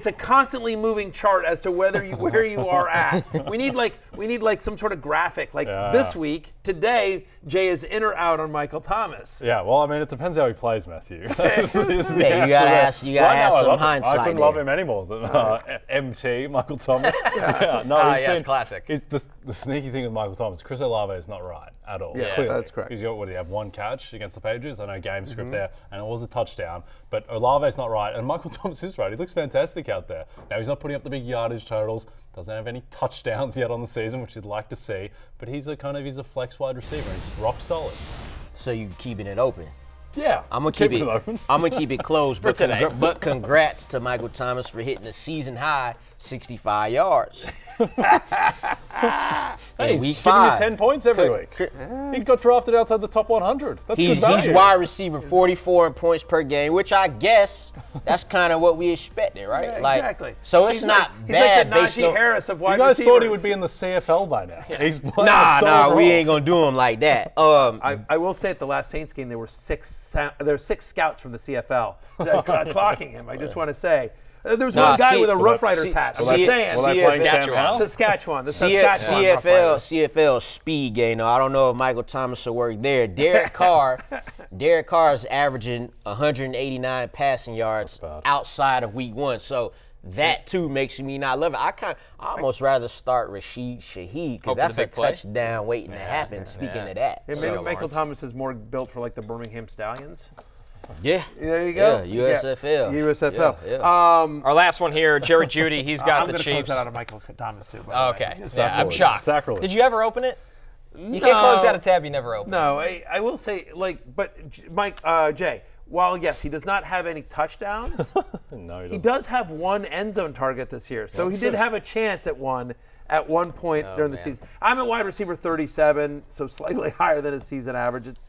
a constantly moving chart as to where you are at. We need some sort of graphic like this week. Today, Jay is in or out on Michael Thomas. Yeah, well, I mean, it depends how he plays, Matthew. You gotta ask some hindsight. I couldn't love him any more than MT, Michael Thomas. Classic. The sneaky thing with Michael Thomas, Chris Olave is not right at all. Yes, that's correct. He's got, what do you have, 1 catch against the Patriots? I know game script there, and it was a touchdown. But Olave's not right, and Michael Thomas is right. He looks fantastic out there. Now, he's not putting up the big yardage totals, doesn't have any touchdowns yet on the season, which you'd like to see, but he's a flex wide receiver. He's rock solid. So you keeping it open? Yeah, I'm gonna keep it open. I'm gonna keep it closed. But congrats to Michael Thomas for hitting the season high 65 yards. Hey, he's giving you 10 points every week. He got drafted outside the top 100. That's good value. He's wide receiver 44 in points per game, which I guess that's kind of what we expected, right? Yeah, exactly. So it's not bad. He's like the Najee Harris of wide receivers. You guys thought he would be in the CFL by now. Yeah. He's playing Nah, we ain't gonna do him like that. I will say at the last Saints game there were 6 scouts from the CFL clocking him. I just want to say. There was one guy with a Rough Riders hat. I'm just saying. Saskatchewan. CFL speed game. I don't know if Michael Thomas will work there. Derek Carr is averaging 189 passing yards outside of week 1. So that too makes me not love it. I almost rather start Rashid Shaheed because that's a touchdown waiting to happen. Speaking of that, maybe Michael Thomas is more built for like the Birmingham Stallions. Yeah. There you go. Yeah, USFL. USFL. Yeah. Our last one here, Jerry Jeudy. He's got the Chiefs. I'm going to close that out of Michael Thomas, too. Okay. Yeah, I'm shocked. Sacrilege. Did you ever open it? You can't close out a tab you never opened. No, I will say, but Jay, while, yes, he does not have any touchdowns, no, he does have 1 end zone target this year. So he did have a chance at one point during the season. I'm at wide receiver 37, so slightly higher than his season average. It's,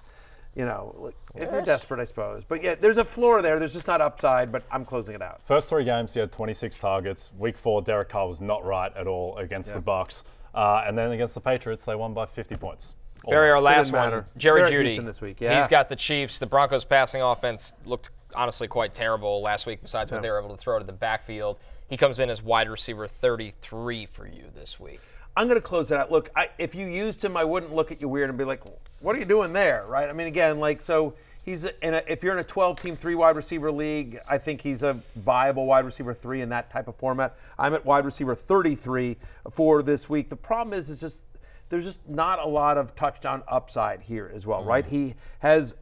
if you're desperate, I suppose. But yeah, there's a floor there. There's just not upside, but I'm closing it out. First 3 games, he had 26 targets. Week 4, Derek Carr was not right at all against the Bucs. And then against the Patriots, they won by 50 points. Barry, our last one, Jerry Jeudy. This week. Yeah. He's got the Chiefs. The Broncos' passing offense looked honestly quite terrible last week besides what they were able to throw to the backfield. He comes in as wide receiver 33 for you this week. I'm going to close it out. Look, if you used him, I wouldn't look at you weird and be like, what are you doing there, right? I mean, again, like, so he's if you're in a 12-team, 3-wide receiver league, I think he's a viable wide receiver 3 in that type of format. I'm at wide receiver 33 for this week. The problem is just there's just not a lot of touchdown upside here as well, right? He has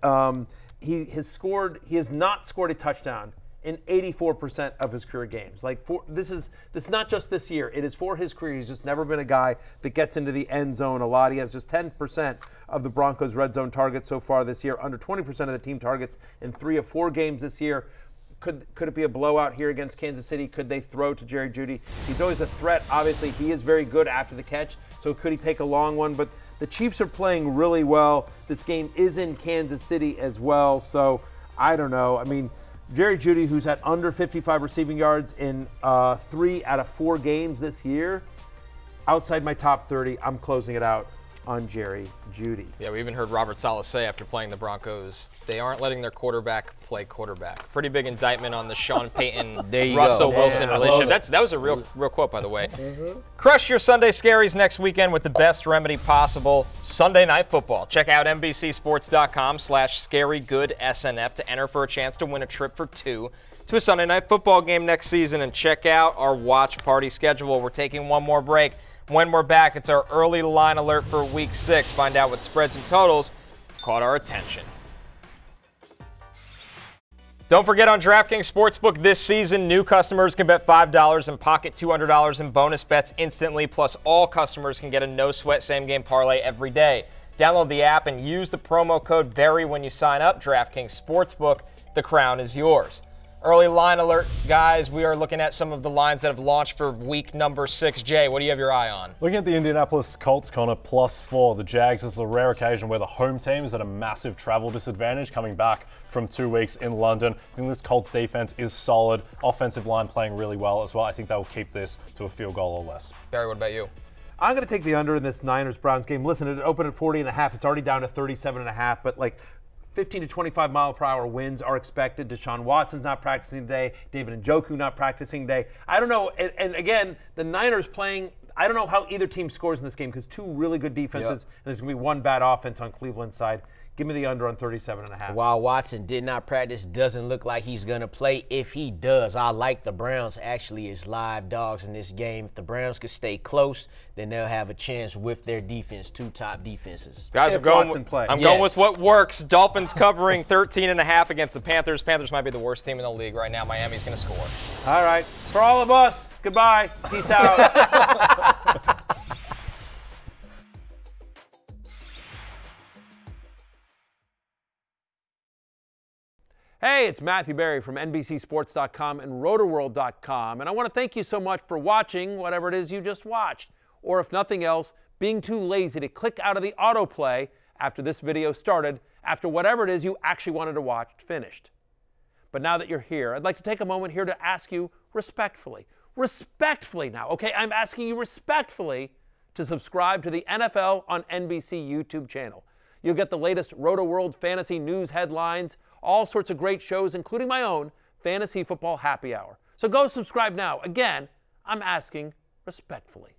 he has not scored a touchdown in 84% of his career games. Like, this is not just this year. It is for his career. He's just never been a guy that gets into the end zone a lot. He has just 10% of the Broncos' red zone targets so far this year, under 20% of the team targets in 3 of 4 games this year. Could it be a blowout here against Kansas City? Could they throw to Jerry Jeudy? He's always a threat. Obviously, he is very good after the catch, so could he take a long one? But the Chiefs are playing really well. This game is in Kansas City as well, so I don't know. I mean, Jerry Jeudy, who's had under 55 receiving yards in 3 out of 4 games this year, outside my top 30, I'm closing it out on Jerry Jeudy. Yeah, we even heard Robert Saleh say after playing the Broncos, they aren't letting their quarterback play quarterback. Pretty big indictment on the Sean Payton, Russell Wilson relationship. That was a real quote, by the way. Crush your Sunday scaries next weekend with the best remedy possible, Sunday Night Football. Check out NBCSports.com/ScaryGoodSNF to enter for a chance to win a trip for 2 to a Sunday Night Football game next season, and check out our watch party schedule. We're taking one more break. When we're back, it's our early line alert for Week 6. Find out what spreads and totals caught our attention. Don't forget, on DraftKings Sportsbook this season, new customers can bet $5 and pocket $200 in bonus bets instantly, plus all customers can get a no-sweat same-game parlay every day. Download the app and use the promo code VERY when you sign up. DraftKings Sportsbook, the crown is yours. Early line alert, guys. We are looking at some of the lines that have launched for week number 6. Jay, what do you have your eye on? Looking at the Indianapolis Colts, Connor, +4. The Jags is a rare occasion where the home team is at a massive travel disadvantage coming back from 2 weeks in London. I think this Colts defense is solid. Offensive line playing really well as well. I think they will keep this to a field goal or less. Barry, what about you? I'm going to take the under in this Niners-Browns game. Listen, it opened at 40.5. It's already down to 37.5, but like 15 to 25 mile per hour winds are expected. Deshaun Watson's not practicing today. David Njoku not practicing today. I don't know. And again, the Niners playing, I don't know how either team scores in this game because 2 really good defenses, and there's going to be 1 bad offense on Cleveland's side. Give me the under on 37.5. While Watson did not practice, doesn't look like he's going to play. If he does, I like the Browns actually as live dogs in this game. If the Browns could stay close, then they'll have a chance with their defense, 2 top defenses. Guys, I'm going with what works. Dolphins covering 13.5 against the Panthers. Panthers might be the worst team in the league right now. Miami's going to score. All right. For all of us, goodbye. Peace out. Hey, it's Matthew Berry from NBCSports.com and Rotoworld.com, and I want to thank you so much for watching whatever it is you just watched, or if nothing else, being too lazy to click out of the autoplay after this video started, after whatever it is you actually wanted to watch finished. But now that you're here, I'd like to take a moment here to ask you respectfully now, okay? I'm asking you respectfully to subscribe to the NFL on NBC YouTube channel. You'll get the latest Rotoworld fantasy news headlines, all sorts of great shows, including my own Fantasy Football Happy Hour. So go subscribe now. Again, I'm asking respectfully.